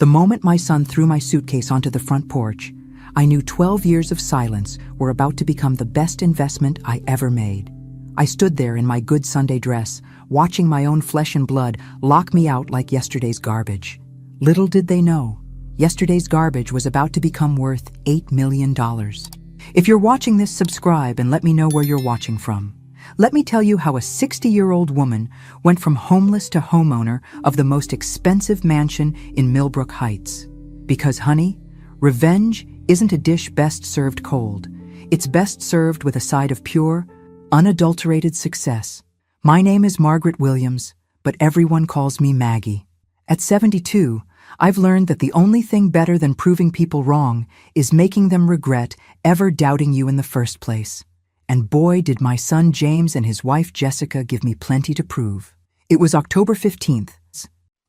The moment my son threw my suitcase onto the front porch, I knew 12 years of silence were about to become the best investment I ever made. I stood there in my good Sunday dress, watching my own flesh and blood lock me out like yesterday's garbage. Little did they know, yesterday's garbage was about to become worth $8 million. If you're watching this, subscribe and let me know where you're watching from. Let me tell you how a 60-year-old woman went from homeless to homeowner of the most expensive mansion in Millbrook Heights. Because, honey, revenge isn't a dish best served cold. It's best served with a side of pure, unadulterated success. My name is Margaret Williams, but everyone calls me Maggie. At 72, I've learned that the only thing better than proving people wrong is making them regret ever doubting you in the first place. And boy, did my son James and his wife Jessica give me plenty to prove. It was October 15th,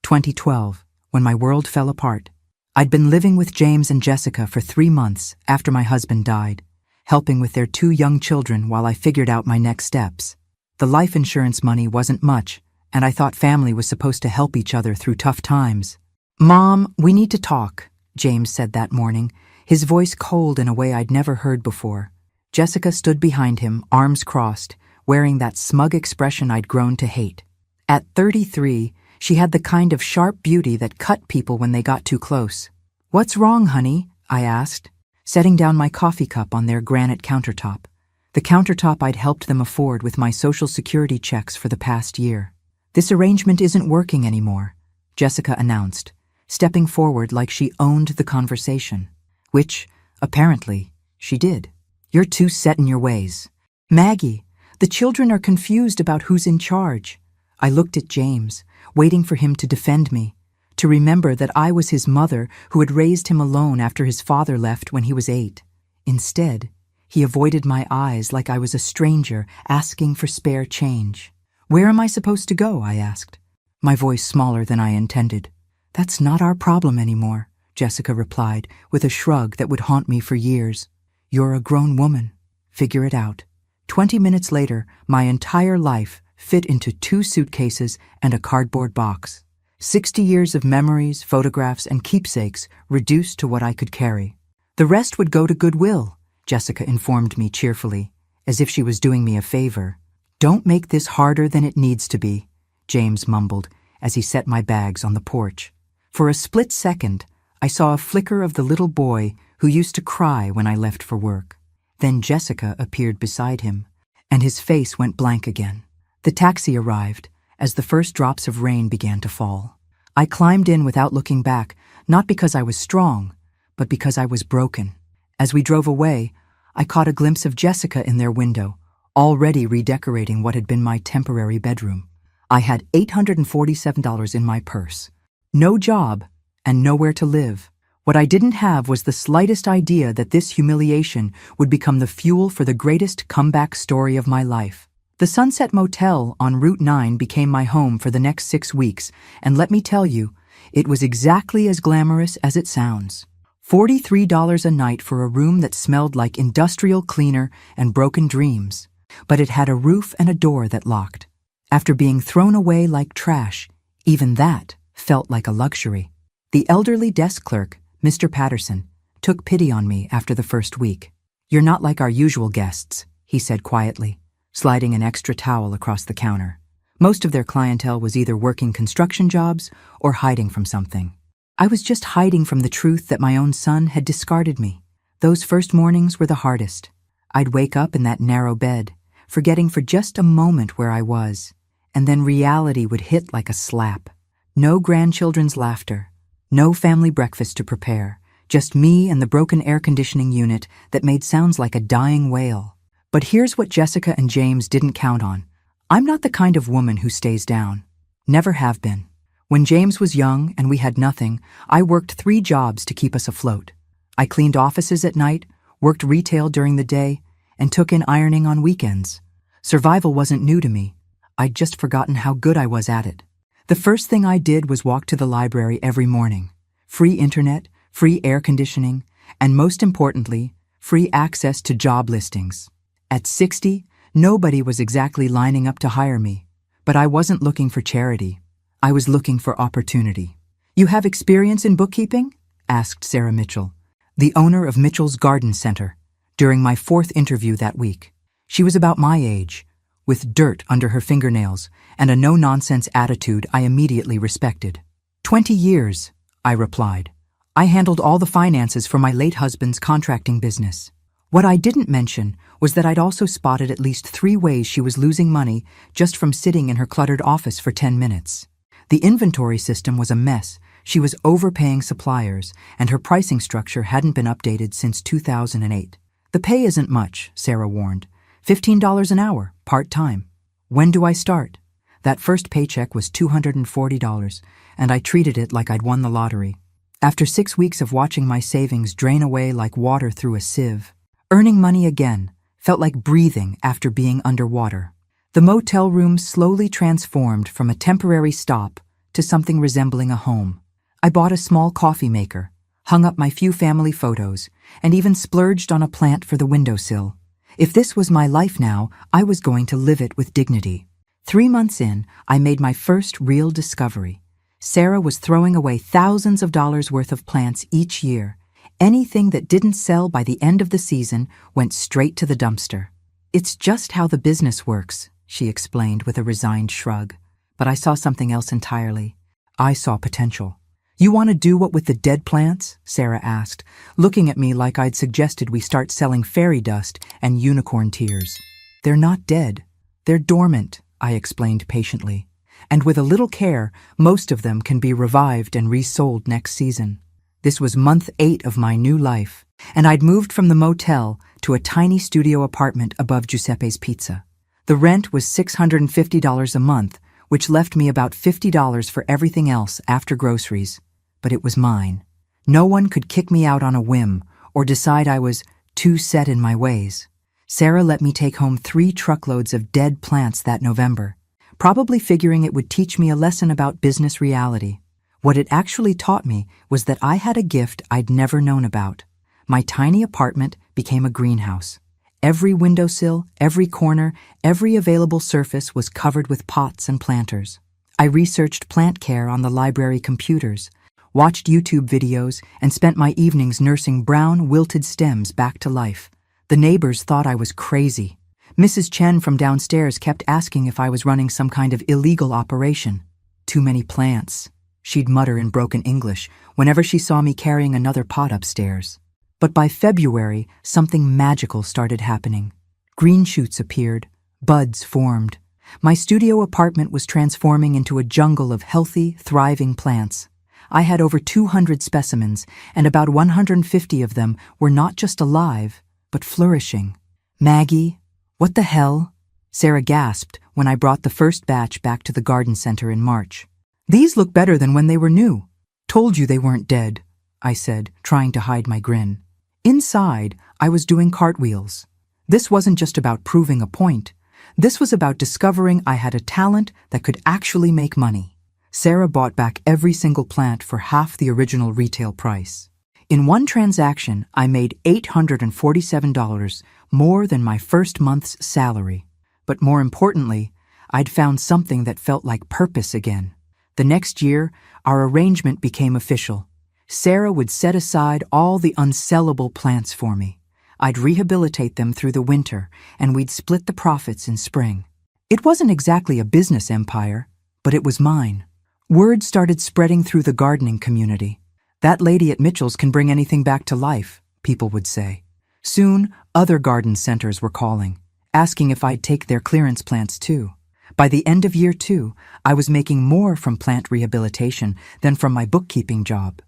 2012, when my world fell apart. I'd been living with James and Jessica for 3 months after my husband died, helping with their 2 young children while I figured out my next steps. The life insurance money wasn't much, and I thought family was supposed to help each other through tough times. "Mom, we need to talk," James said that morning, his voice cold in a way I'd never heard before. Jessica stood behind him, arms crossed, wearing that smug expression I'd grown to hate. At 33, she had the kind of sharp beauty that cut people when they got too close. "What's wrong, honey?" I asked, setting down my coffee cup on their granite countertop, the countertop I'd helped them afford with my Social Security checks for the past year. "This arrangement isn't working anymore," Jessica announced, stepping forward like she owned the conversation, which, apparently, she did. "You're too set in your ways. Maggie, the children are confused about who's in charge." I looked at James, waiting for him to defend me, to remember that I was his mother who had raised him alone after his father left when he was 8. Instead, he avoided my eyes like I was a stranger asking for spare change. "Where am I supposed to go?" I asked, my voice smaller than I intended. "That's not our problem anymore," Jessica replied with a shrug that would haunt me for years. "You're a grown woman. Figure it out." 20 minutes later, my entire life fit into 2 suitcases and a cardboard box. 60 years of memories, photographs, and keepsakes reduced to what I could carry. "The rest would go to Goodwill," Jessica informed me cheerfully, as if she was doing me a favor. "Don't make this harder than it needs to be," James mumbled as he set my bags on the porch. For a split second, I saw a flicker of the little boy who used to cry when I left for work. Then Jessica appeared beside him, and his face went blank again. The taxi arrived as the first drops of rain began to fall. I climbed in without looking back, not because I was strong, but because I was broken. As we drove away, I caught a glimpse of Jessica in their window, already redecorating what had been my temporary bedroom. I had $847 in my purse, no job, and nowhere to live. What I didn't have was the slightest idea that this humiliation would become the fuel for the greatest comeback story of my life. The Sunset Motel on Route 9 became my home for the next 6 weeks, and let me tell you, it was exactly as glamorous as it sounds. $43 a night for a room that smelled like industrial cleaner and broken dreams, but it had a roof and a door that locked. After being thrown away like trash, even that felt like a luxury. The elderly desk clerk, Mr. Patterson, took pity on me after the first week. "You're not like our usual guests," he said quietly, sliding an extra towel across the counter. Most of their clientele was either working construction jobs or hiding from something. I was just hiding from the truth that my own son had discarded me. Those first mornings were the hardest. I'd wake up in that narrow bed, forgetting for just a moment where I was, and then reality would hit like a slap. No grandchildren's laughter, no family breakfast to prepare, just me and the broken air conditioning unit that made sounds like a dying whale. But here's what Jessica and James didn't count on. I'm not the kind of woman who stays down. Never have been. When James was young and we had nothing, I worked 3 jobs to keep us afloat. I cleaned offices at night, worked retail during the day, and took in ironing on weekends. Survival wasn't new to me. I'd just forgotten how good I was at it. The first thing I did was walk to the library every morning. Free internet, free air conditioning, and most importantly, free access to job listings. At 60, nobody was exactly lining up to hire me, but I wasn't looking for charity. I was looking for opportunity. You have experience in bookkeeping? Asked Sarah Mitchell, the owner of Mitchell's Garden Center, during my 4th interview that week. She was about my age, with dirt under her fingernails and a no-nonsense attitude I immediately respected. 20 years, I replied. I handled all the finances for my late husband's contracting business. What I didn't mention was that I'd also spotted at least 3 ways she was losing money just from sitting in her cluttered office for 10 minutes. The inventory system was a mess. She was overpaying suppliers, and her pricing structure hadn't been updated since 2008. The pay isn't much, Sarah warned. $15 an hour, part-time. When do I start? That first paycheck was $240, and I treated it like I'd won the lottery. After 6 weeks of watching my savings drain away like water through a sieve, earning money again felt like breathing after being underwater. The motel room slowly transformed from a temporary stop to something resembling a home. I bought a small coffee maker, hung up my few family photos, and even splurged on a plant for the windowsill. If this was my life now, I was going to live it with dignity. 3 months in, I made my first real discovery. Sarah was throwing away thousands of dollars worth of plants each year. Anything that didn't sell by the end of the season went straight to the dumpster. It's just how the business works, she explained with a resigned shrug. But I saw something else entirely. I saw potential. You want to do what with the dead plants? Sarah asked, looking at me like I'd suggested we start selling fairy dust and unicorn tears. They're not dead. They're dormant, I explained patiently. And with a little care, most of them can be revived and resold next season. This was month 8 of my new life, and I'd moved from the motel to a tiny studio apartment above Giuseppe's Pizza. The rent was $650 a month, which left me about $50 for everything else after groceries. But it was mine. No one could kick me out on a whim or decide I was too set in my ways. Sarah let me take home 3 truckloads of dead plants that November, probably figuring it would teach me a lesson about business reality. What it actually taught me was that I had a gift I'd never known about. My tiny apartment became a greenhouse. Every windowsill, every corner, every available surface was covered with pots and planters. I researched plant care on the library computers, watched YouTube videos, and spent my evenings nursing brown, wilted stems back to life. The neighbors thought I was crazy. Mrs. Chen from downstairs kept asking if I was running some kind of illegal operation. Too many plants, she'd mutter in broken English whenever she saw me carrying another pot upstairs. But by February, something magical started happening. Green shoots appeared, buds formed. My studio apartment was transforming into a jungle of healthy, thriving plants. I had over 200 specimens, and about 150 of them were not just alive, but flourishing. Maggie, what the hell? Sarah gasped when I brought the first batch back to the garden center in March. These look better than when they were new. Told you they weren't dead, I said, trying to hide my grin. Inside, I was doing cartwheels. This wasn't just about proving a point. This was about discovering I had a talent that could actually make money. Sarah bought back every single plant for half the original retail price. In one transaction, I made $847, more than my first month's salary. But more importantly, I'd found something that felt like purpose again. The next year, our arrangement became official. Sarah would set aside all the unsellable plants for me. I'd rehabilitate them through the winter, and we'd split the profits in spring. It wasn't exactly a business empire, but it was mine. Word started spreading through the gardening community. That lady at Mitchell's can bring anything back to life, people would say. Soon, other garden centers were calling, asking if I'd take their clearance plants too. By the end of year 2, I was making more from plant rehabilitation than from my bookkeeping job.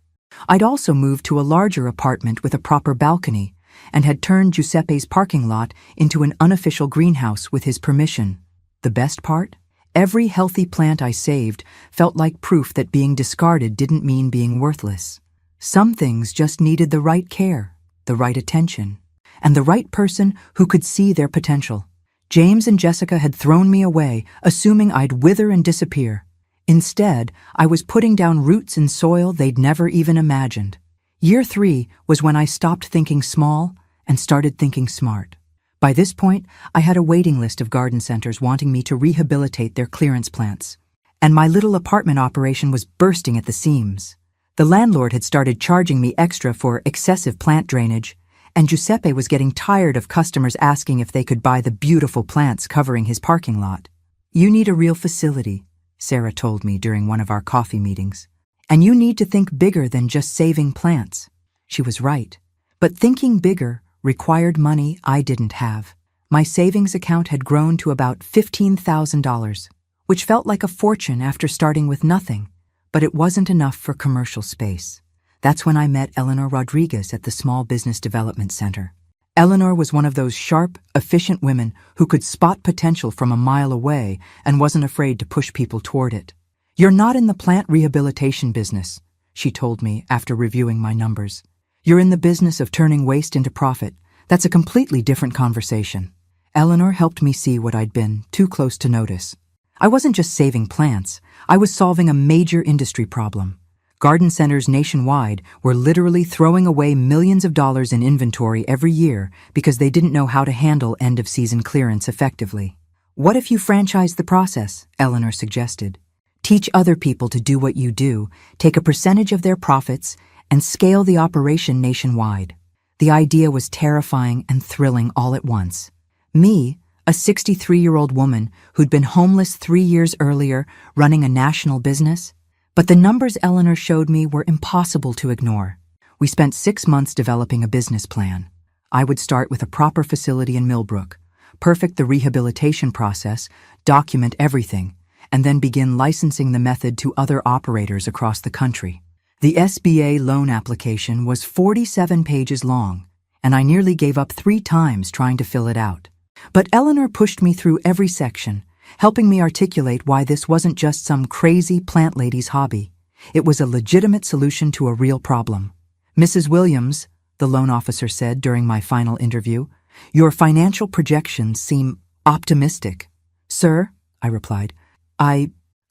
I'd also moved to a larger apartment with a proper balcony and had turned Giuseppe's parking lot into an unofficial greenhouse with his permission. The best part? Every healthy plant I saved felt like proof that being discarded didn't mean being worthless. Some things just needed the right care, the right attention, and the right person who could see their potential. James and Jessica had thrown me away, assuming I'd wither and disappear. Instead, I was putting down roots in soil they'd never even imagined. Year 3 was when I stopped thinking small and started thinking smart. By this point, I had a waiting list of garden centers wanting me to rehabilitate their clearance plants, and my little apartment operation was bursting at the seams. The landlord had started charging me extra for excessive plant drainage, and Giuseppe was getting tired of customers asking if they could buy the beautiful plants covering his parking lot. "You need a real facility," Sarah told me during one of our coffee meetings. "And you need to think bigger than just saving plants." She was right. But thinking bigger required money I didn't have. My savings account had grown to about $15,000, which felt like a fortune after starting with nothing, but it wasn't enough for commercial space. That's when I met Eleanor Rodriguez at the Small Business Development Center. Eleanor was one of those sharp, efficient women who could spot potential from a mile away and wasn't afraid to push people toward it. "You're not in the plant rehabilitation business," she told me after reviewing my numbers. "You're in the business of turning waste into profit. That's a completely different conversation." Eleanor helped me see what I'd been too close to notice. I wasn't just saving plants, I was solving a major industry problem. Garden centers nationwide were literally throwing away millions of dollars in inventory every year because they didn't know how to handle end-of-season clearance effectively. "What if you franchise the process?" Eleanor suggested. "Teach other people to do what you do, take a percentage of their profits, and scale the operation nationwide." The idea was terrifying and thrilling all at once. Me, a 63-year-old woman who'd been homeless 3 years earlier, running a national business? But the numbers Eleanor showed me were impossible to ignore. We spent 6 months developing a business plan. I would start with a proper facility in Millbrook, perfect the rehabilitation process, document everything, and then begin licensing the method to other operators across the country. The SBA loan application was 47 pages long, and I nearly gave up 3 times trying to fill it out. But Eleanor pushed me through every section, helping me articulate why this wasn't just some crazy plant lady's hobby. It was a legitimate solution to a real problem. "Mrs. Williams," the loan officer said during my final interview, "your financial projections seem optimistic." "Sir," I replied,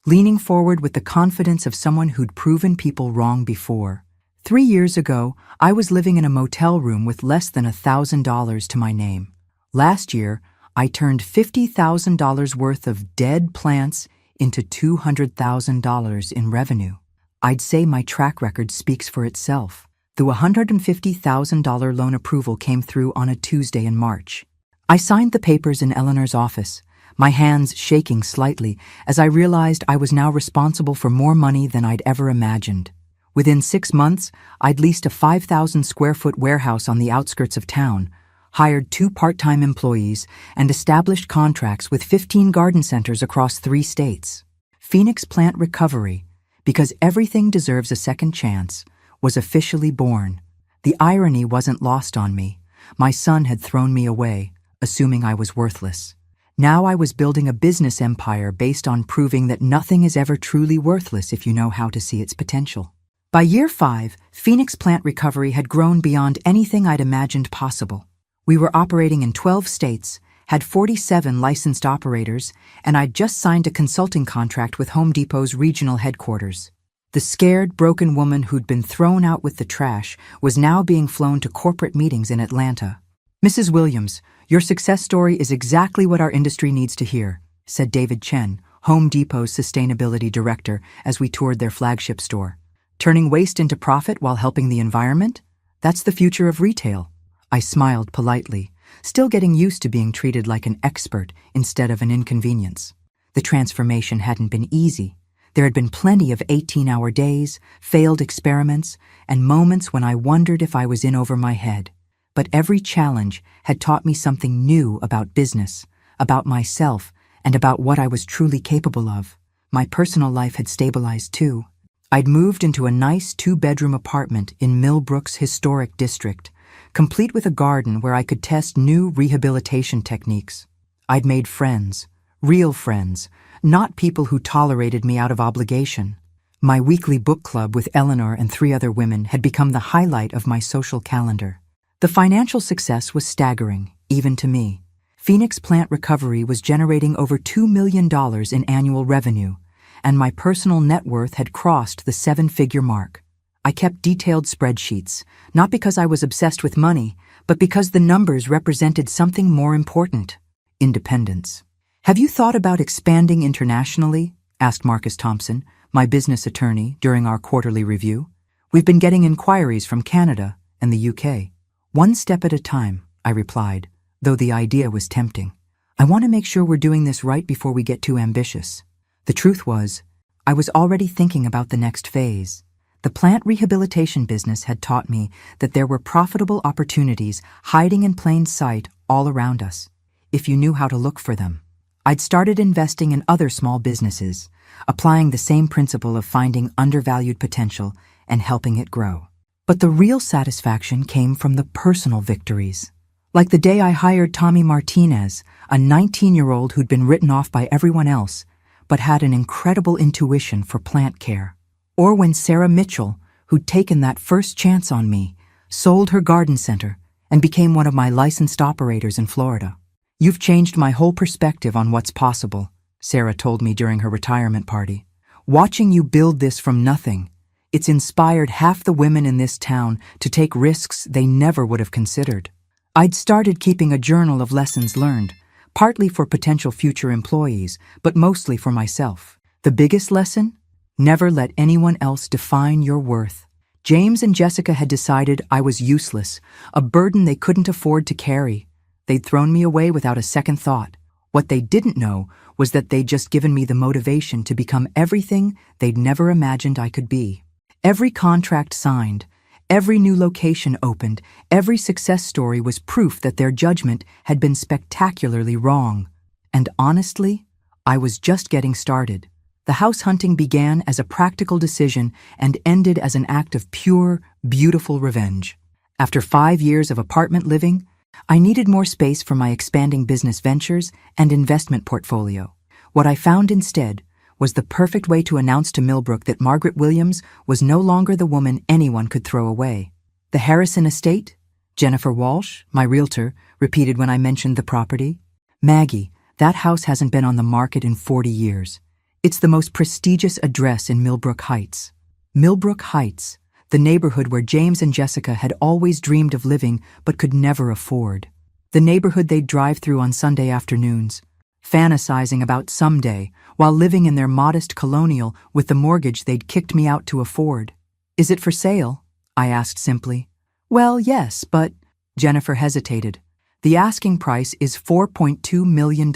leaning forward with the confidence of someone who'd proven people wrong before. 3 years ago, I was living in a motel room with less than $1,000 to my name. Last year, I turned $50,000 worth of dead plants into $200,000 in revenue. I'd say my track record speaks for itself. The $150,000 loan approval came through on a Tuesday in March. I signed the papers in Eleanor's office, my hands shaking slightly as I realized I was now responsible for more money than I'd ever imagined. Within 6 months, I'd leased a 5,000-square-foot warehouse on the outskirts of town, hired 2 part-time employees, and established contracts with 15 garden centers across 3 states. Phoenix Plant Recovery, because everything deserves a second chance, was officially born. The irony wasn't lost on me. My son had thrown me away, assuming I was worthless. Now I was building a business empire based on proving that nothing is ever truly worthless if you know how to see its potential. By year 5, Phoenix Plant Recovery had grown beyond anything I'd imagined possible. We were operating in 12 states, had 47 licensed operators, and I'd just signed a consulting contract with Home Depot's regional headquarters. The scared, broken woman who'd been thrown out with the trash was now being flown to corporate meetings in Atlanta. "Mrs. Williams, your success story is exactly what our industry needs to hear," said David Chen, Home Depot's sustainability director, as we toured their flagship store. "Turning waste into profit while helping the environment? That's the future of retail." I smiled politely, still getting used to being treated like an expert instead of an inconvenience. The transformation hadn't been easy. There had been plenty of 18-hour days, failed experiments, and moments when I wondered if I was in over my head. But every challenge had taught me something new about business, about myself, and about what I was truly capable of. My personal life had stabilized too. I'd moved into a nice 2-bedroom apartment in Millbrook's historic district, complete with a garden where I could test new rehabilitation techniques. I'd made friends, real friends, not people who tolerated me out of obligation. My weekly book club with Eleanor and 3 other women had become the highlight of my social calendar. The financial success was staggering, even to me. Phoenix Plant Recovery was generating over $2 million in annual revenue, and my personal net worth had crossed the 7-figure mark. I kept detailed spreadsheets, not because I was obsessed with money, but because the numbers represented something more important: independence. "Have you thought about expanding internationally?" asked Marcus Thompson, my business attorney, during our quarterly review. We've been getting inquiries from Canada and the UK. One step at a time, I replied, though the idea was tempting. I want to make sure we're doing this right before we get too ambitious. The truth was, I was already thinking about the next phase. The plant rehabilitation business had taught me that there were profitable opportunities hiding in plain sight all around us, if you knew how to look for them. I'd started investing in other small businesses, applying the same principle of finding undervalued potential and helping it grow. But the real satisfaction came from the personal victories. Like the day I hired Tommy Martinez, a 19-year-old who'd been written off by everyone else, but had an incredible intuition for plant care. Or when Sarah Mitchell, who'd taken that first chance on me, sold her garden center and became one of my licensed operators in Florida. "You've changed my whole perspective on what's possible," Sarah told me during her retirement party. "Watching you build this from nothing, it's inspired half the women in this town to take risks they never would have considered." I'd started keeping a journal of lessons learned, partly for potential future employees, but mostly for myself. The biggest lesson? Never let anyone else define your worth. James and Jessica had decided I was useless, a burden they couldn't afford to carry. They'd thrown me away without a second thought. What they didn't know was that they'd just given me the motivation to become everything they'd never imagined I could be. Every contract signed, every new location opened, every success story was proof that their judgment had been spectacularly wrong. And honestly, I was just getting started. The house hunting began as a practical decision and ended as an act of pure, beautiful revenge. After 5 years of apartment living, I needed more space for my expanding business ventures and investment portfolio. What I found instead was the perfect way to announce to Millbrook that Margaret Williams was no longer the woman anyone could throw away. "The Harrison estate?" Jennifer Walsh, my realtor, repeated when I mentioned the property. "Maggie, that house hasn't been on the market in 40 years. It's the most prestigious address in Millbrook Heights." Millbrook Heights, the neighborhood where James and Jessica had always dreamed of living but could never afford. The neighborhood they'd drive through on Sunday afternoons, fantasizing about someday, while living in their modest colonial with the mortgage they'd kicked me out to afford. "Is it for sale?" I asked simply. "Well, yes, but—" Jennifer hesitated. "The asking price is $4.2 million.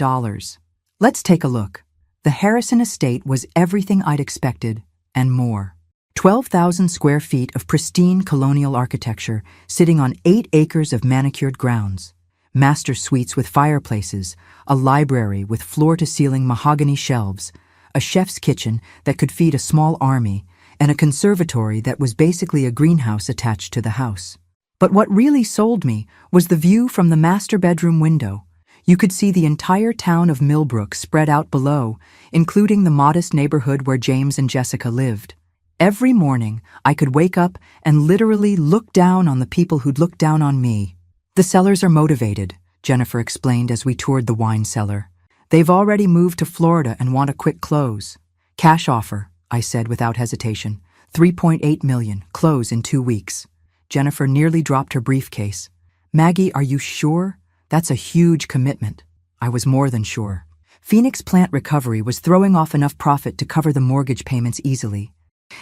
Let's take a look." The Harrison estate was everything I'd expected, and more. 12,000 square feet of pristine colonial architecture sitting on 8 acres of manicured grounds. Master suites with fireplaces, a library with floor-to-ceiling mahogany shelves, a chef's kitchen that could feed a small army, and a conservatory that was basically a greenhouse attached to the house. But what really sold me was the view from the master bedroom window. You could see the entire town of Millbrook spread out below, including the modest neighborhood where James and Jessica lived. Every morning, I could wake up and literally look down on the people who'd looked down on me. "The sellers are motivated," Jennifer explained as we toured the wine cellar. "They've already moved to Florida and want a quick close." "Cash offer," I said without hesitation. $3.8 million, close in 2 weeks. Jennifer nearly dropped her briefcase. "Maggie, are you sure? That's a huge commitment." I was more than sure. Phoenix Plant Recovery was throwing off enough profit to cover the mortgage payments easily.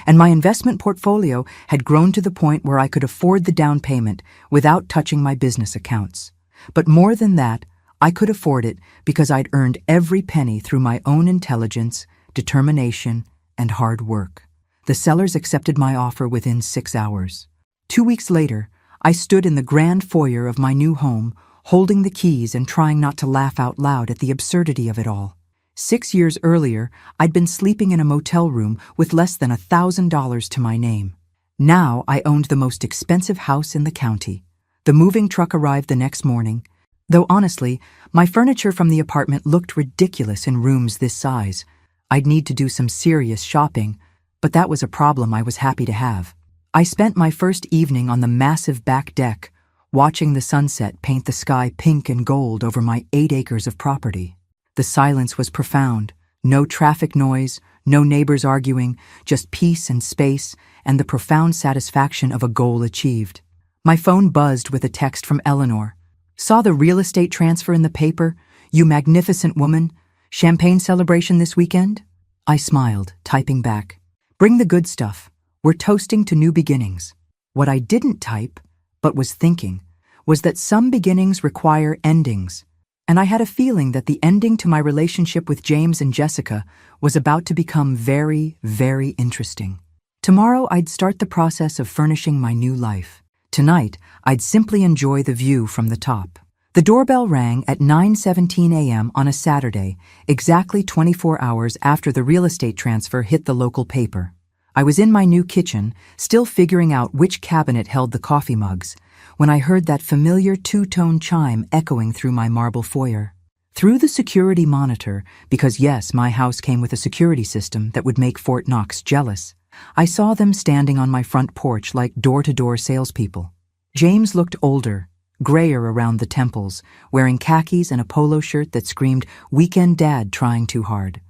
And my investment portfolio had grown to the point where I could afford the down payment without touching my business accounts. But more than that, I could afford it because I'd earned every penny through my own intelligence, determination, and hard work. The sellers accepted my offer within 6 hours. 2 weeks later, I stood in the grand foyer of my new home, holding the keys and trying not to laugh out loud at the absurdity of it all. 6 years earlier, I'd been sleeping in a motel room with less than $1,000 to my name. Now I owned the most expensive house in the county. The moving truck arrived the next morning, though honestly, my furniture from the apartment looked ridiculous in rooms this size. I'd need to do some serious shopping, but that was a problem I was happy to have. I spent my first evening on the massive back deck, watching the sunset paint the sky pink and gold over my 8 acres of property. The silence was profound. No traffic noise, no neighbors arguing, just peace and space and the profound satisfaction of a goal achieved. My phone buzzed with a text from Eleanor. "Saw the real estate transfer in the paper, you magnificent woman. Champagne celebration this weekend?" I smiled, typing back. "Bring the good stuff. We're toasting to new beginnings. What I didn't type, but was thinking, was that some beginnings require endings. And I had a feeling that the ending to my relationship with James and Jessica was about to become very, very interesting. Tomorrow I'd start the process of furnishing my new life. Tonight, I'd simply enjoy the view from the top. The doorbell rang at 9:17 a.m. on a Saturday, exactly 24 hours after the real estate transfer hit the local paper. I was in my new kitchen, still figuring out which cabinet held the coffee mugs, when I heard that familiar two-tone chime echoing through my marble foyer. Through the security monitor, because yes, my house came with a security system that would make Fort Knox jealous, I saw them standing on my front porch like door-to-door salespeople. James looked older, grayer around the temples, wearing khakis and a polo shirt that screamed, "Weekend Dad trying too hard."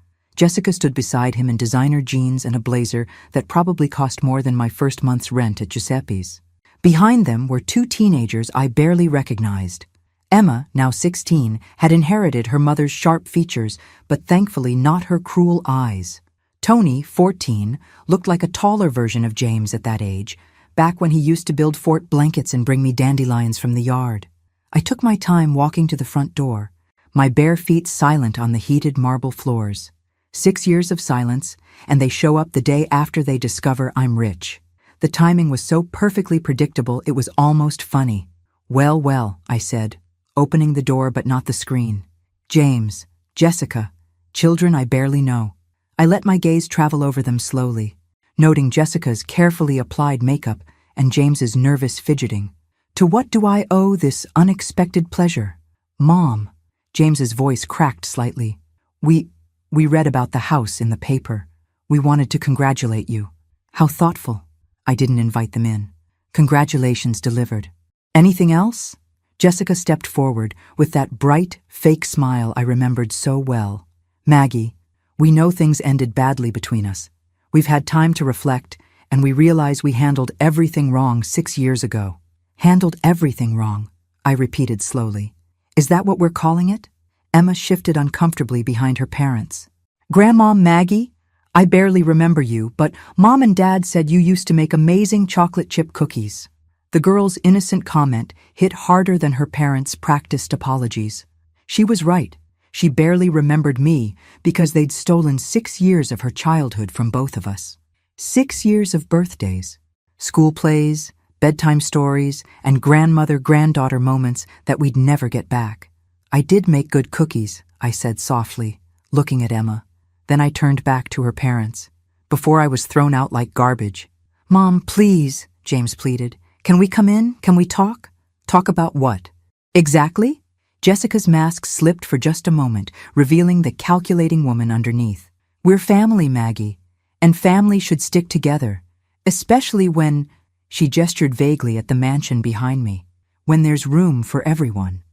Jessica stood beside him in designer jeans and a blazer that probably cost more than my first month's rent at Giuseppe's. Behind them were two teenagers I barely recognized. Emma, now 16, had inherited her mother's sharp features, but thankfully not her cruel eyes. Tony, 14, looked like a taller version of James at that age, back when he used to build fort blankets and bring me dandelions from the yard. I took my time walking to the front door, my bare feet silent on the heated marble floors. 6 years of silence, and they show up the day after they discover I'm rich. The timing was so perfectly predictable it was almost funny. "Well, well," I said, opening the door but not the screen. "James, Jessica, children I barely know." I let my gaze travel over them slowly, noting Jessica's carefully applied makeup and James's nervous fidgeting. "To what do I owe this unexpected pleasure?" "Mom," James's voice cracked slightly. We read about the house in the paper. We wanted to congratulate you." "How thoughtful." I didn't invite them in. "Congratulations delivered." "Anything else?" Jessica stepped forward with that bright, fake smile I remembered so well. "Maggie, we know things ended badly between us. We've had time to reflect, and we realize we handled everything wrong 6 years ago." "Handled everything wrong," I repeated slowly. "Is that what we're calling it?" Emma shifted uncomfortably behind her parents. "Grandma Maggie, I barely remember you, but Mom and Dad said you used to make amazing chocolate chip cookies." The girl's innocent comment hit harder than her parents' practiced apologies. She was right. She barely remembered me because they'd stolen 6 years of her childhood from both of us. 6 years of birthdays, school plays, bedtime stories, and grandmother-granddaughter moments that we'd never get back. "I did make good cookies," I said softly, looking at Emma. Then I turned back to her parents, before I was thrown out like garbage. "Mom, please," James pleaded. "Can we come in? Can we talk?" "Talk about what?" "Exactly?" Jessica's mask slipped for just a moment, revealing the calculating woman underneath. "We're family, Maggie, and family should stick together, especially when," she gestured vaguely at the mansion behind me, "when there's room for everyone."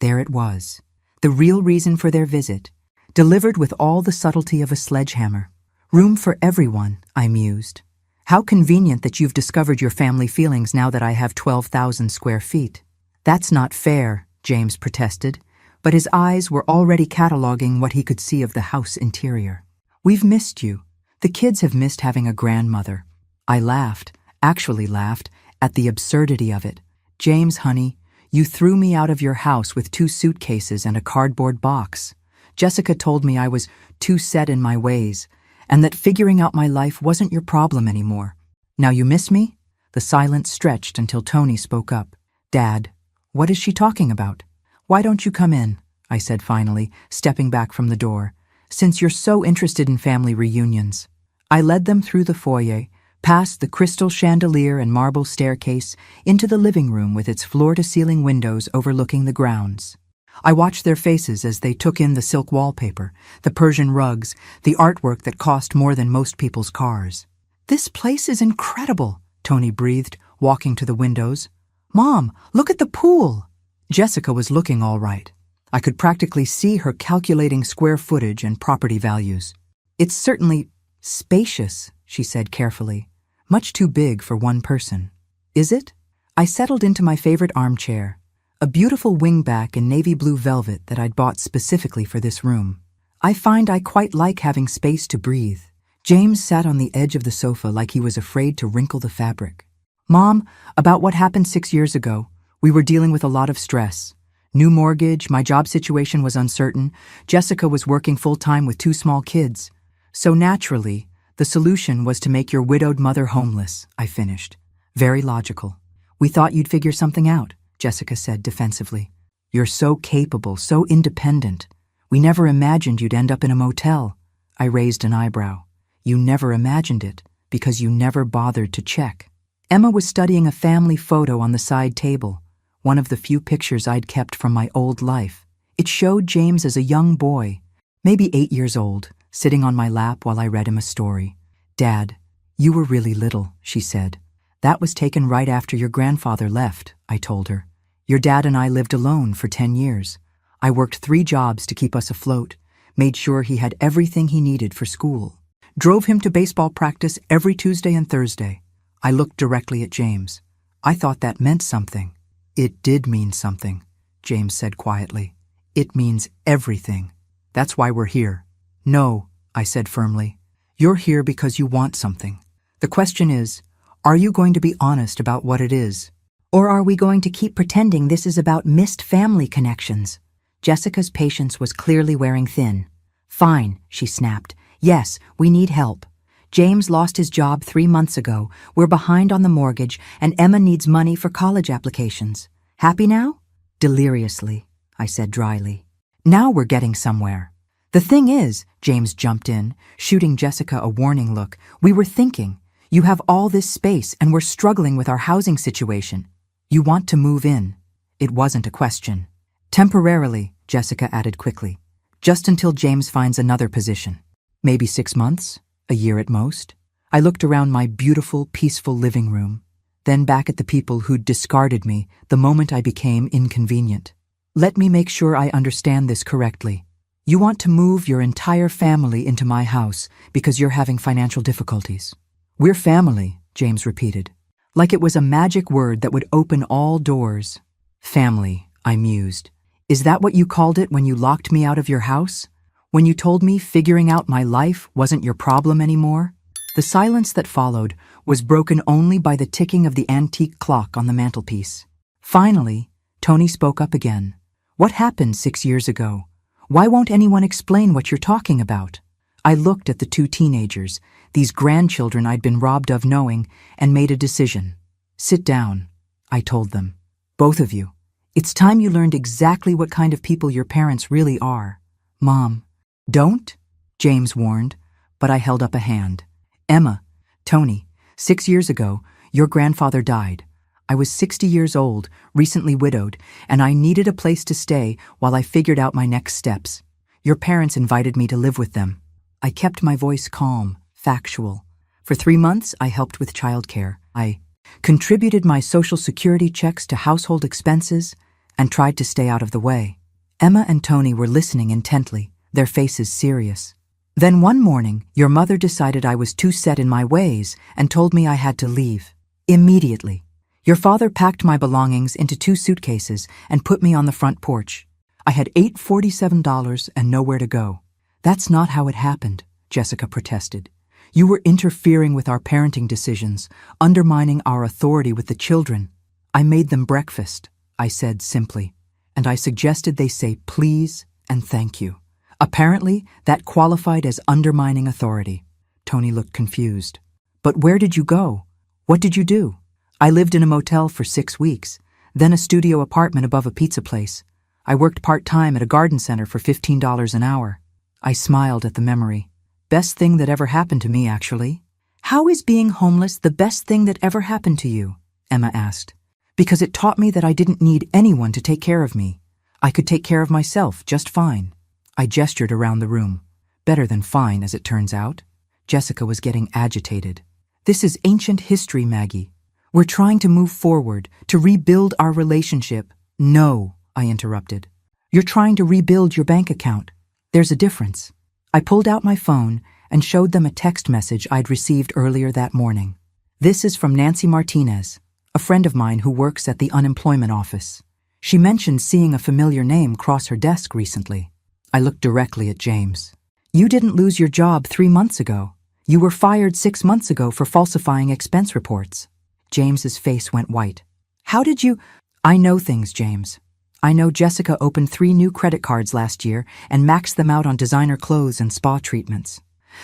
There it was, the real reason for their visit, delivered with all the subtlety of a sledgehammer. "Room for everyone," I mused. "How convenient that you've discovered your family feelings now that I have 12,000 square feet." "That's not fair," James protested, but his eyes were already cataloging what he could see of the house interior. "We've missed you. The kids have missed having a grandmother." I laughed, actually laughed, at the absurdity of it. "James, honey, you threw me out of your house with 2 suitcases and a cardboard box. Jessica told me I was too set in my ways, and that figuring out my life wasn't your problem anymore. Now you miss me?" The silence stretched until Tony spoke up. "Dad, what is she talking about?" "Why don't you come in?" I said finally, stepping back from the door, "since you're so interested in family reunions." I led them through the foyer, past the crystal chandelier and marble staircase, into the living room with its floor-to-ceiling windows overlooking the grounds. I watched their faces as they took in the silk wallpaper, the Persian rugs, the artwork that cost more than most people's cars. "This place is incredible," Tony breathed, walking to the windows. "Mom, look at the pool!" Jessica was looking all right. I could practically see her calculating square footage and property values. "It's certainly spacious," she said carefully. "Much too big for one person." "Is it?" I settled into my favorite armchair, a beautiful wingback in navy blue velvet that I'd bought specifically for this room. "I find I quite like having space to breathe. James sat on the edge of the sofa like he was afraid to wrinkle the fabric. Mom, about what happened 6 years ago. We were dealing with a lot of stress. New mortgage, my job situation was uncertain. Jessica was working full-time with 2 small kids. So naturally, the solution was to make your widowed mother homeless, I finished. Very logical. We thought you'd figure something out, Jessica said defensively. You're so capable, so independent. We never imagined you'd end up in a motel. I raised an eyebrow. You never imagined it, because you never bothered to check. Emma was studying a family photo on the side table, one of the few pictures I'd kept from my old life. It showed James as a young boy, maybe 8 years old, sitting on my lap while I read him a story. Dad, you were really little, she said. That was taken right after your grandfather left, I told her. Your dad and I lived alone for 10 years. I worked 3 jobs to keep us afloat, made sure he had everything he needed for school. Drove him to baseball practice every Tuesday and Thursday. I looked directly at James. I thought that meant something. It did mean something, James said quietly. It means everything. That's why we're here. No, I said firmly. You're here because you want something. The question is, are you going to be honest about what it is? Or are we going to keep pretending this is about missed family connections? Jessica's patience was clearly wearing thin. Fine, she snapped. Yes, we need help. James lost his job 3 months ago. We're behind on the mortgage, and Emma needs money for college applications. Happy now? Deliriously, I said dryly. Now we're getting somewhere. The thing is, James jumped in, shooting Jessica a warning look, we were thinking, you have all this space and we're struggling with our housing situation. You want to move in. It wasn't a question. Temporarily, Jessica added quickly, just until James finds another position. Maybe 6 months, a year at most. I looked around my beautiful, peaceful living room, then back at the people who'd discarded me the moment I became inconvenient. Let me make sure I understand this correctly. You want to move your entire family into my house because you're having financial difficulties. We're family, James repeated, like it was a magic word that would open all doors. Family, I mused. Is that what you called it when you locked me out of your house? When you told me figuring out my life wasn't your problem anymore? The silence that followed was broken only by the ticking of the antique clock on the mantelpiece. Finally, Tony spoke up again. What happened 6 years ago? Why won't anyone explain what you're talking about? I looked at the 2 teenagers, these grandchildren I'd been robbed of knowing, and made a decision. Sit down, I told them. Both of you. It's time you learned exactly what kind of people your parents really are. Mom. Don't, James warned, but I held up a hand. Emma, Tony, 6 years ago, your grandfather died. I was 60 years old, recently widowed, and I needed a place to stay while I figured out my next steps. Your parents invited me to live with them. I kept my voice calm, factual. For 3 months, I helped with childcare. I contributed my Social Security checks to household expenses and tried to stay out of the way. Emma and Tony were listening intently, their faces serious. Then one morning, your mother decided I was too set in my ways and told me I had to leave. Immediately. Your father packed my belongings into 2 suitcases and put me on the front porch. I had $847 and nowhere to go. That's not how it happened, Jessica protested. You were interfering with our parenting decisions, undermining our authority with the children. I made them breakfast, I said simply, and I suggested they say please and thank you. Apparently, that qualified as undermining authority. Tony looked confused. But where did you go? What did you do? I lived in a motel for 6 weeks, then a studio apartment above a pizza place. I worked part-time at a garden center for $15 an hour. I smiled at the memory. Best thing that ever happened to me, actually. How is being homeless the best thing that ever happened to you? Emma asked. Because it taught me that I didn't need anyone to take care of me. I could take care of myself just fine. I gestured around the room. Better than fine, as it turns out. Jessica was getting agitated. This is ancient history, Maggie. We're trying to move forward, to rebuild our relationship. No, I interrupted. You're trying to rebuild your bank account. There's a difference. I pulled out my phone and showed them a text message I'd received earlier that morning. This is from Nancy Martinez, a friend of mine who works at the unemployment office. She mentioned seeing a familiar name cross her desk recently. I looked directly at James. You didn't lose your job 3 months ago. You were fired 6 months ago for falsifying expense reports. James's face went white. How did you— I know things, James. I know Jessica opened 3 new credit cards last year and maxed them out on designer clothes and spa treatments.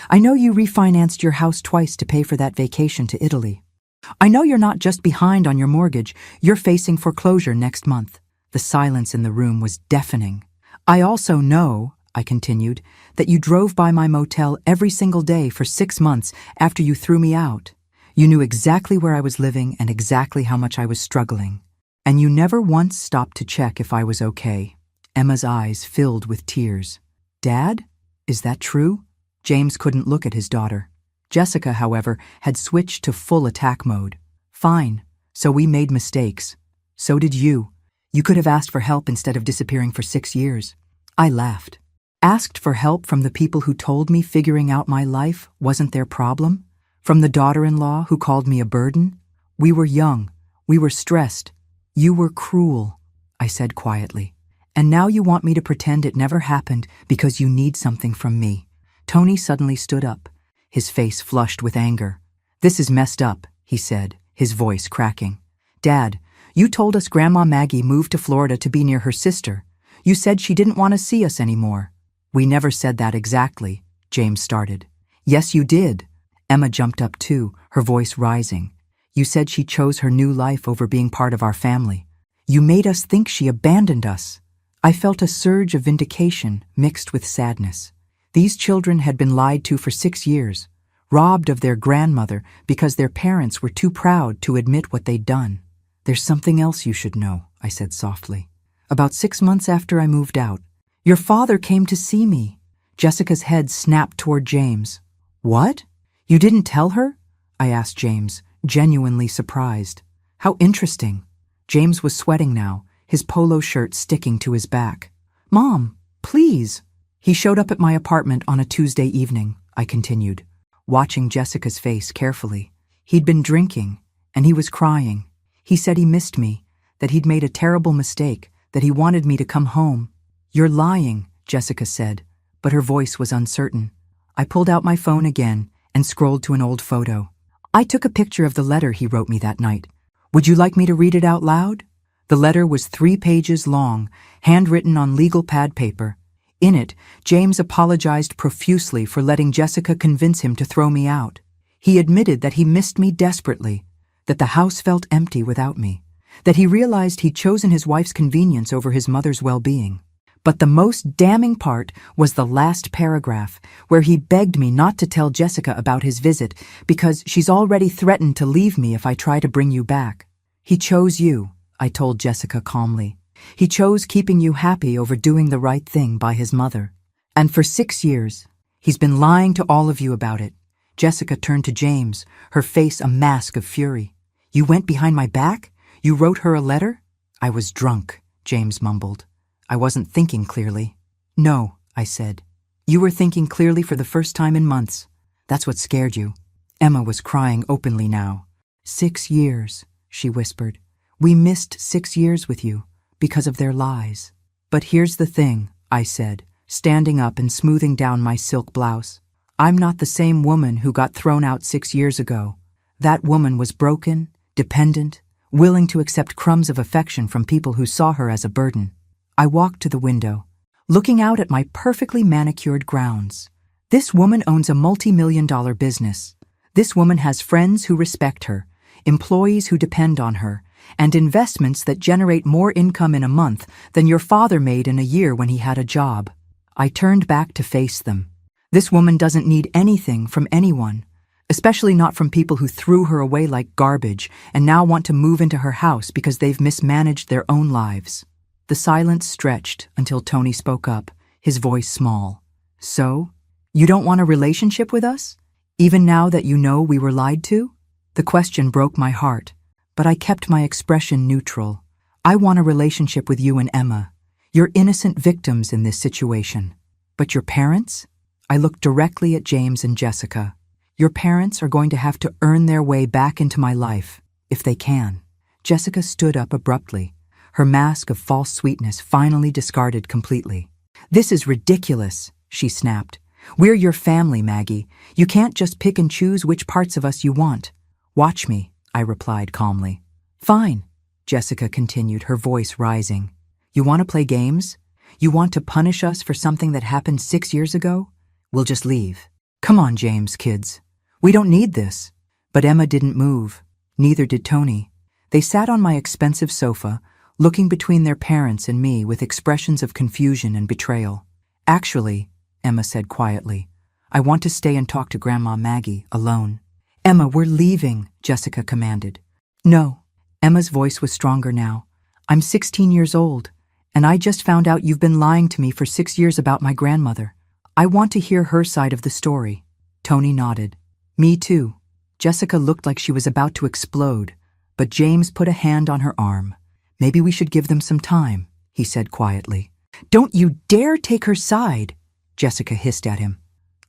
I know you refinanced your house twice to pay for that vacation to Italy. I know you're not just behind on your mortgage, you're facing foreclosure next month. The silence in the room was deafening. I also know, I continued, that you drove by my motel every single day for 6 months after you threw me out. You knew exactly where I was living and exactly how much I was struggling. And you never once stopped to check if I was okay. Emma's eyes filled with tears. Dad? Is that true? James couldn't look at his daughter. Jessica, however, had switched to full attack mode. Fine, so we made mistakes. So did you. You could have asked for help instead of disappearing for 6 years. I laughed. Asked for help from the people who told me figuring out my life wasn't their problem? From the daughter-in-law who called me a burden? We were young. We were stressed. You were cruel, I said quietly. And now you want me to pretend it never happened because you need something from me. Tony suddenly stood up, his face flushed with anger. This is messed up, he said, his voice cracking. Dad, you told us Grandma Maggie moved to Florida to be near her sister. You said she didn't want to see us anymore. We never said that exactly, James started. Yes, you did. Emma jumped up too, her voice rising. You said she chose her new life over being part of our family. You made us think she abandoned us. I felt a surge of vindication mixed with sadness. These children had been lied to for 6 years, robbed of their grandmother because their parents were too proud to admit what they'd done. There's something else you should know, I said softly. About 6 months after I moved out, your father came to see me. Jessica's head snapped toward James. What? You didn't tell her? I asked James, genuinely surprised. How interesting. James was sweating now, his polo shirt sticking to his back. Mom, please. He showed up at my apartment on a Tuesday evening, I continued, watching Jessica's face carefully. He'd been drinking, and he was crying. He said he missed me, that he'd made a terrible mistake, that he wanted me to come home. You're lying, Jessica said, but her voice was uncertain. I pulled out my phone again and scrolled to an old photo. I took a picture of the letter he wrote me that night. Would you like me to read it out loud? The letter was 3 pages long, handwritten on legal pad paper. In it, James apologized profusely for letting Jessica convince him to throw me out. He admitted that he missed me desperately, that the house felt empty without me, that he realized he'd chosen his wife's convenience over his mother's well-being. But the most damning part was the last paragraph, where he begged me not to tell Jessica about his visit because she's already threatened to leave me if I try to bring you back. He chose you, I told Jessica calmly. He chose keeping you happy over doing the right thing by his mother. And for 6 years, he's been lying to all of you about it. Jessica turned to James, her face a mask of fury. You went behind my back? You wrote her a letter? I was drunk, James mumbled. I wasn't thinking clearly. No, I said. You were thinking clearly for the first time in months. That's what scared you. Emma was crying openly now. 6 years, she whispered. We missed 6 years with you because of their lies. But here's the thing, I said, standing up and smoothing down my silk blouse. I'm not the same woman who got thrown out 6 years ago. That woman was broken, dependent, willing to accept crumbs of affection from people who saw her as a burden. I walked to the window, looking out at my perfectly manicured grounds. This woman owns a multi-million-dollar business. This woman has friends who respect her, employees who depend on her, and investments that generate more income in a month than your father made in a year when he had a job. I turned back to face them. This woman doesn't need anything from anyone, especially not from people who threw her away like garbage and now want to move into her house because they've mismanaged their own lives. The silence stretched until Tony spoke up, his voice small. So, you don't want a relationship with us? Even now that you know we were lied to? The question broke my heart, but I kept my expression neutral. I want a relationship with you and Emma. You're innocent victims in this situation. But your parents? I looked directly at James and Jessica. Your parents are going to have to earn their way back into my life, if they can. Jessica stood up abruptly, her mask of false sweetness finally discarded completely. This is ridiculous, she snapped. We're your family, Maggie. You can't just pick and choose which parts of us you want. Watch me, I replied calmly. Fine, Jessica continued, her voice rising. You want to play games? You want to punish us for something that happened 6 years ago? We'll just leave. Come on, James, kids. We don't need this. But Emma didn't move. Neither did Tony. They sat on my expensive sofa, looking between their parents and me with expressions of confusion and betrayal. Actually, Emma said quietly, I want to stay and talk to Grandma Maggie alone. Emma, we're leaving, Jessica commanded. No. Emma's voice was stronger now. I'm 16 years old, and I just found out you've been lying to me for 6 years about my grandmother. I want to hear her side of the story. Tony nodded. Me too. Jessica looked like she was about to explode, but James put a hand on her arm. Maybe we should give them some time, he said quietly. Don't you dare take her side, Jessica hissed at him.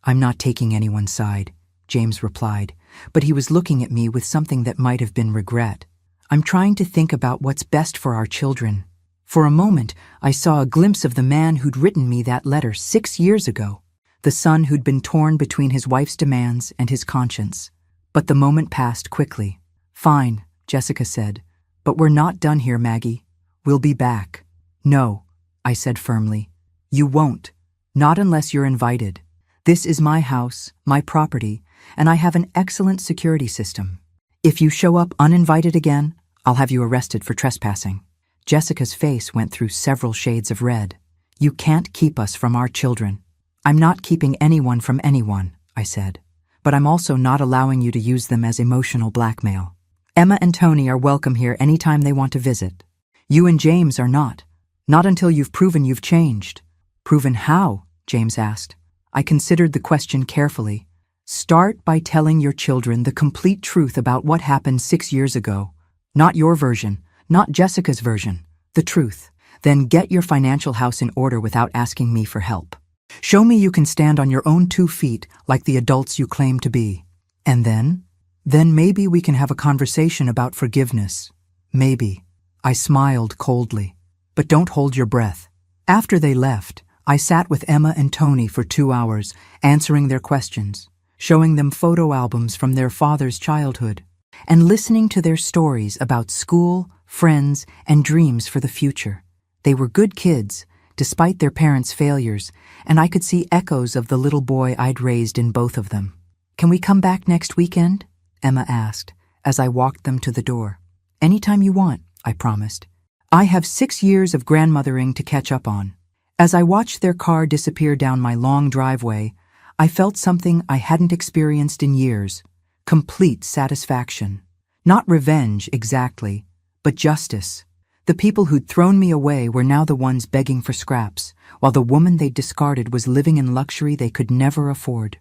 I'm not taking anyone's side, James replied, but he was looking at me with something that might have been regret. I'm trying to think about what's best for our children. For a moment, I saw a glimpse of the man who'd written me that letter 6 years ago, the son who'd been torn between his wife's demands and his conscience. But the moment passed quickly. Fine, Jessica said, but we're not done here, Maggie. We'll be back. No, I said firmly. You won't. Not unless you're invited. This is my house, my property, and I have an excellent security system. If you show up uninvited again, I'll have you arrested for trespassing. Jessica's face went through several shades of red. You can't keep us from our children. I'm not keeping anyone from anyone, I said, but I'm also not allowing you to use them as emotional blackmail. Emma and Tony are welcome here anytime they want to visit. You and James are not. Not until you've proven you've changed. Proven how? James asked. I considered the question carefully. Start by telling your children the complete truth about what happened 6 years ago. Not your version, not Jessica's version, the truth. Then get your financial house in order without asking me for help. Show me you can stand on your own 2 feet like the adults you claim to be. And then maybe we can have a conversation about forgiveness. Maybe. I smiled coldly. But don't hold your breath. After they left, I sat with Emma and Tony for 2 hours, answering their questions, showing them photo albums from their father's childhood, and listening to their stories about school, friends, and dreams for the future. They were good kids, despite their parents' failures, and I could see echoes of the little boy I'd raised in both of them. Can we come back next weekend? Emma asked, as I walked them to the door. Anytime you want, I promised. I have 6 years of grandmothering to catch up on. As I watched their car disappear down my long driveway, I felt something I hadn't experienced in years. Complete satisfaction. Not revenge, exactly, but justice. The people who'd thrown me away were now the ones begging for scraps, while the woman they'd discarded was living in luxury they could never afford.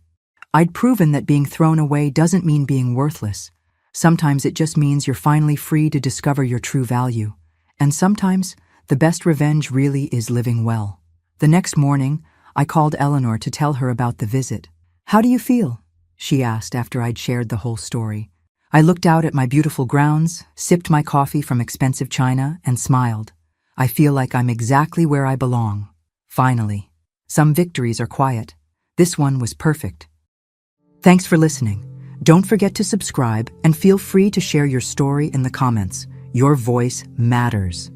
I'd proven that being thrown away doesn't mean being worthless. Sometimes it just means you're finally free to discover your true value. And sometimes, the best revenge really is living well. The next morning, I called Eleanor to tell her about the visit. How do you feel? She asked after I'd shared the whole story. I looked out at my beautiful grounds, sipped my coffee from expensive china, and smiled. I feel like I'm exactly where I belong. Finally. Some victories are quiet. This one was perfect. Thanks for listening. Don't forget to subscribe and feel free to share your story in the comments. Your voice matters.